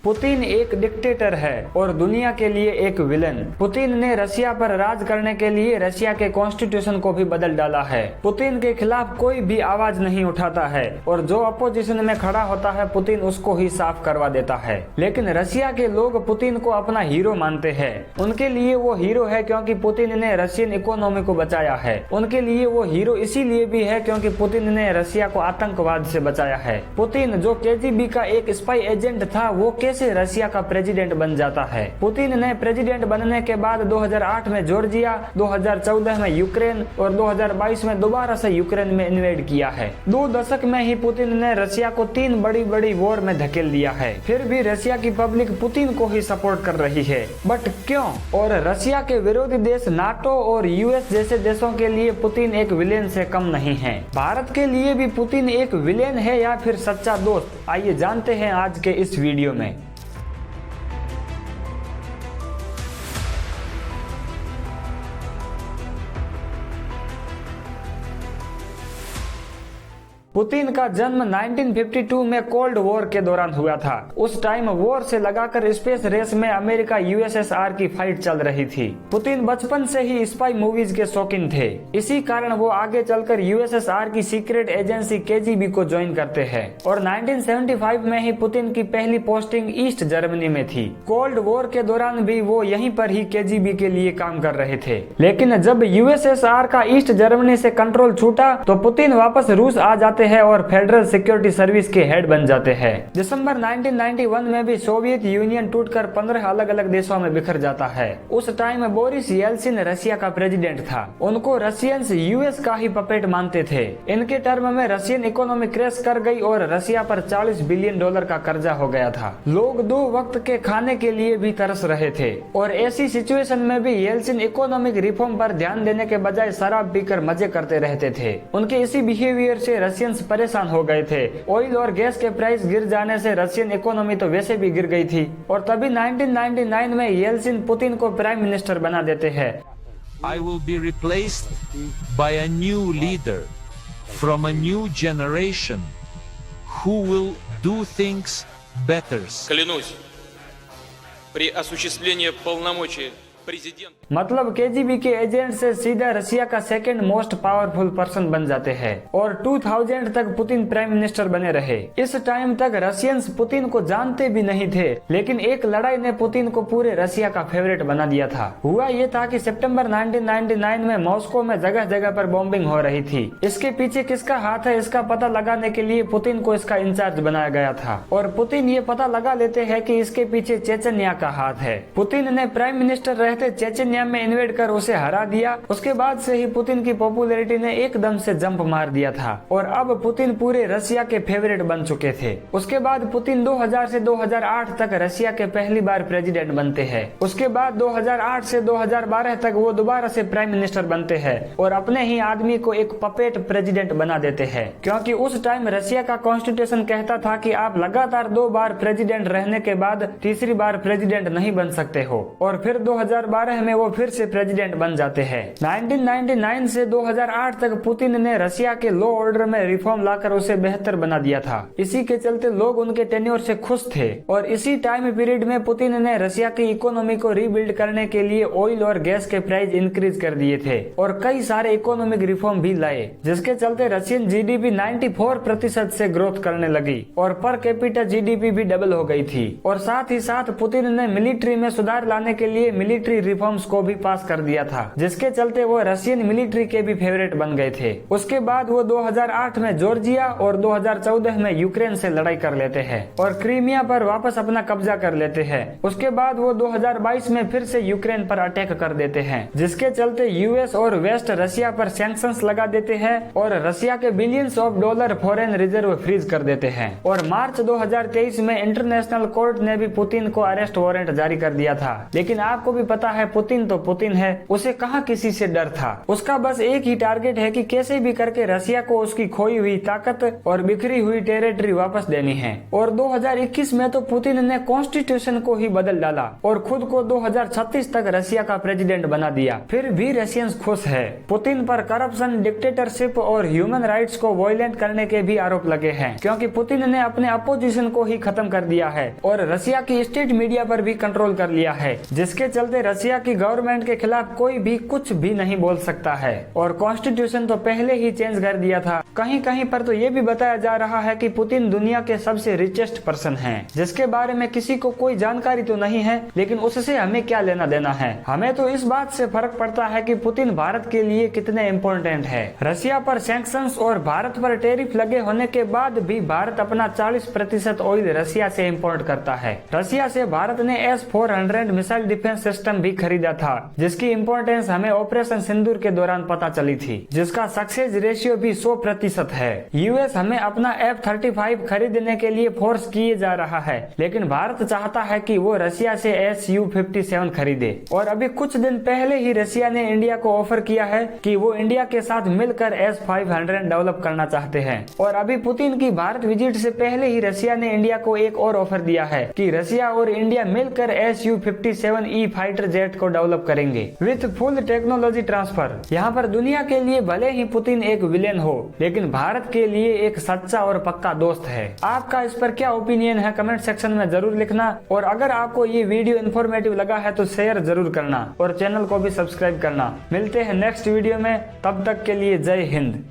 Putin एक dictator है और दुनिया के लिए एक विलन। पुतिन ने रशिया पर राज करने के लिए रशिया के कॉन्स्टिट्यूशन को भी बदल डाला है। पुतिन के खिलाफ कोई भी आवाज नहीं उठाता है और जो अपोजिशन में खड़ा होता है पुतिन उसको ही साफ करवा देता है। लेकिन रशिया के लोग पुतिन को अपना हीरो मानते हैं। उनके लिए वो हीरो है क्योंकि पुतिन ने रशियन इकोनॉमी को बचाया है। उनके लिए वो हीरो इसीलिए भी है क्योंकि पुतिन ने रशिया को आतंकवाद से बचाया है। पुतिन जो केजीबी का एक स्पाई एजेंट था वो कैसे रशिया का प्रेसिडेंट बन जाता है। पुतिन ने प्रेसिडेंट बनने के बाद 2008 में जॉर्जिया, 2014 में यूक्रेन और 2022 में दोबारा से यूक्रेन में इन्वेड किया है। 2 दशक में ही पुतिन ने रशिया को 3 बड़ी वॉर में धकेल दिया है। फिर भी रशिया की पब्लिक पुतिन को ही सपोर्ट कर रही है। बट क्यों? और रशिया के विरोधी देश नाटो और यूएस जैसे देशों के लिए पुतिन एक विलेन से कम नहीं है। भारत के लिए भी पुतिन एक विलेन है या फिर सच्चा दोस्त? आइए जानते हैं आज के इस वीडियो में। पुतिन का जन्म 1952 में कोल्ड वॉर के दौरान हुआ था। उस टाइम वॉर से लगाकर स्पेस रेस में अमेरिका यूएसएसआर की फाइट चल रही थी। पुतिन बचपन से ही स्पाई मूवीज के शौकीन थे। इसी कारण वो आगे चलकर यूएसएसआर की सीक्रेट एजेंसी केजीबी को ज्वाइन करते हैं और 1975 में ही पुतिन की पहली पोस्टिंग ईस्ट जर्मनी में थी। कोल्ड वॉर के दौरान भी वो यहीं पर ही केजीबी के लिए काम कर रहे थे। लेकिन जब यूएसएसआर का ईस्ट जर्मनी से कंट्रोल छूटा तो पुतिन वापस रूस आ जाते हैं और फेडरल सिक्योरिटी सर्विस के हेड बन जाते हैं। दिसंबर 1991 में भी सोवियत यूनियन टूटकर 15 अलग अलग देशों में बिखर जाता है। उस टाइम बोरिस येल्सिन रशिया का प्रेसिडेंट था। उनको रशियंस यूएस का ही पपेट मानते थे। इनके टर्म में रशियन इकोनॉमी क्रैश कर गई और रशिया पर $40 बिलियन का कर्जा हो गया था। लोग 2 वक्त के खाने के लिए भी तरस रहे थे और ऐसी सिचुएशन में भी येल्सिन इकोनॉमिक रिफॉर्म पर ध्यान देने के बजाय शराब पीकर मजे करते रहते थे। उनके इसी बिहेवियर से रशियंस परेशान हो गए थे। ऑयल और गैस के प्राइस गिर जाने से रशियन इकोनॉमी तो वैसे भी गिर गई थी और तभी 1999 में येल्सिन पुतिन को प्राइम मिनिस्टर बना देते हैं। I will be replaced by a new leader from a new generation who will do things better. Клянусь, при осуществлении полномочий президент। मतलब केजीबी के एजेंट से सीधा रशिया का सेकंड मोस्ट पावरफुल पर्सन बन जाते हैं और 2000 तक पुतिन प्राइम मिनिस्टर बने रहे। इस टाइम तक रशियंस पुतिन को जानते भी नहीं थे, लेकिन एक लड़ाई ने पुतिन को पूरे रशिया का फेवरेट बना दिया था। हुआ ये था कि सितंबर 1999 में मॉस्को में जगह जगह पर बॉम्बिंग हो रही थी। इसके पीछे किसका हाथ है इसका पता लगाने के लिए पुतिन को इसका इंचार्ज बनाया गया था और पुतिन ये पता लगा लेते हैं कि इसके पीछे चेचन्या का हाथ है। पुतिन ने प्राइम मिनिस्टर रहते चेचन्या में इन्वेड कर उसे हरा दिया। उसके बाद से ही पुतिन की पॉपुलैरिटी ने एकदम से जंप मार दिया था और अब पुतिन पूरे रशिया के फेवरेट बन चुके थे। उसके बाद पुतिन 2000 से 2008 तक रशिया के पहली बार प्रेसिडेंट बनते हैं। उसके बाद 2008 से 2012 तक वो दोबारा से प्राइम मिनिस्टर बनते हैं और अपने ही आदमी को एक पपेट प्रेसिडेंट बना देते हैं, क्योंकि उस टाइम रशिया का कॉन्स्टिट्यूशन कहता था कि आप लगातार 2 बार प्रेसिडेंट रहने के बाद तीसरी बार प्रेसिडेंट नहीं बन सकते हो। और फिर 2012 में वो फिर से प्रेसिडेंट बन जाते हैं। 1999 से 2008 तक पुतिन ने रशिया के लॉ ऑर्डर में रिफॉर्म लाकर उसे बेहतर बना दिया था। इसी के चलते लोग उनके टेन्योर से खुश थे और इसी टाइम पीरियड में पुतिन ने रशिया की इकोनॉमी को रीबिल्ड करने के लिए ऑयल और गैस के प्राइस इंक्रीज कर दिए थे और कई सारे इकोनॉमिक रिफॉर्म भी लाए, जिसके चलते रशियन जीडीपी 94% से ग्रोथ करने लगी और पर कैपिटा जीडीपी भी डबल हो गई थी। और साथ ही साथ पुतिन ने मिलिट्री में सुधार लाने के लिए मिलिट्री रिफॉर्म्स को भी पास कर दिया था, जिसके चलते वो रशियन मिलिट्री के भी फेवरेट बन गए थे। उसके बाद वो 2008 में जॉर्जिया और 2014 में यूक्रेन से लड़ाई कर लेते हैं और क्रीमिया पर वापस अपना कब्जा कर लेते हैं। उसके बाद वो 2022 में फिर से यूक्रेन पर अटैक कर देते हैं, जिसके चलते यूएस और वेस्ट रशिया पर सैंक्शंस लगा देते हैं और रशिया के billions of dollar foreign reserve freeze कर देते हैं। और मार्च 2023 में इंटरनेशनल कोर्ट ने भी पुतिन को अरेस्ट वारंट जारी कर दिया था। लेकिन आपको भी पता है पुतिन तो पुतिन है, उसे कहाँ किसी से डर था। उसका बस एक ही टारगेट है कि कैसे भी करके रसिया को उसकी खोई हुई ताकत और बिखरी हुई टेरिटरी वापस देनी है। और 2021 में तो पुतिन ने कॉन्स्टिट्यूशन को ही बदल डाला और खुद को 2036 तक रसिया का प्रेसिडेंट बना दिया। फिर भी रशियंस खुश है। पुतिन पर करप्शन, डिक्टेटरशिप और ह्यूमन राइट्स को वायलेंट करने के भी आरोप लगे हैं, क्योंकि पुतिन ने अपने अपोजिशन को ही खत्म कर दिया है और रसिया की स्टेट मीडिया पर भी कंट्रोल कर लिया है, जिसके चलते रसिया की गवर्नमेंट के खिलाफ कोई भी कुछ भी नहीं बोल सकता है। और कॉन्स्टिट्यूशन तो पहले ही चेंज कर दिया था। कहीं कहीं पर तो ये भी बताया जा रहा है कि पुतिन दुनिया के सबसे रिचेस्ट पर्सन हैं, जिसके बारे में किसी को कोई जानकारी तो नहीं है, लेकिन उससे हमें क्या लेना देना है। हमें तो इस बात से फर्क पड़ता है कि पुतिन भारत के लिए कितने इम्पोर्टेंट है। रसिया पर सैंक्शंस और भारत पर टैरिफ लगे होने के बाद भी भारत अपना 40% ऑयल रसिया से इंपोर्ट करता है। रसिया से भारत ने S-400 मिसाइल डिफेंस सिस्टम भी खरीदा था, जिसकी इम्पोर्टेंस हमें ऑपरेशन सिंदूर के दौरान पता चली थी, जिसका सक्सेस रेशियो भी 100% है। यूएस हमें अपना F-35 खरीदने के लिए फोर्स किए जा रहा है, लेकिन भारत चाहता है कि वो रसिया से Su-57 खरीदे। और अभी कुछ दिन पहले ही रसिया ने इंडिया को ऑफर किया है कि वो इंडिया के साथ मिलकर S-500 डेवलप करना चाहते हैं। और अभी पुतिन की भारत विजिट से पहले ही रसिया ने इंडिया को एक और ऑफर दिया है कि रसिया और इंडिया मिलकर Su-57E फाइटर जेट को डेवलप करेंगे विथ फुल टेक्नोलॉजी ट्रांसफर। यहाँ पर दुनिया के लिए भले ही पुतिन एक विलेन हो, लेकिन भारत के लिए एक सच्चा और पक्का दोस्त है। आपका इस पर क्या ओपिनियन है कमेंट सेक्शन में जरूर लिखना। और अगर आपको ये वीडियो इन्फॉर्मेटिव लगा है तो शेयर जरूर करना और चैनल को भी सब्सक्राइब करना। मिलते हैं नेक्स्ट वीडियो में, तब तक के लिए जय हिंद।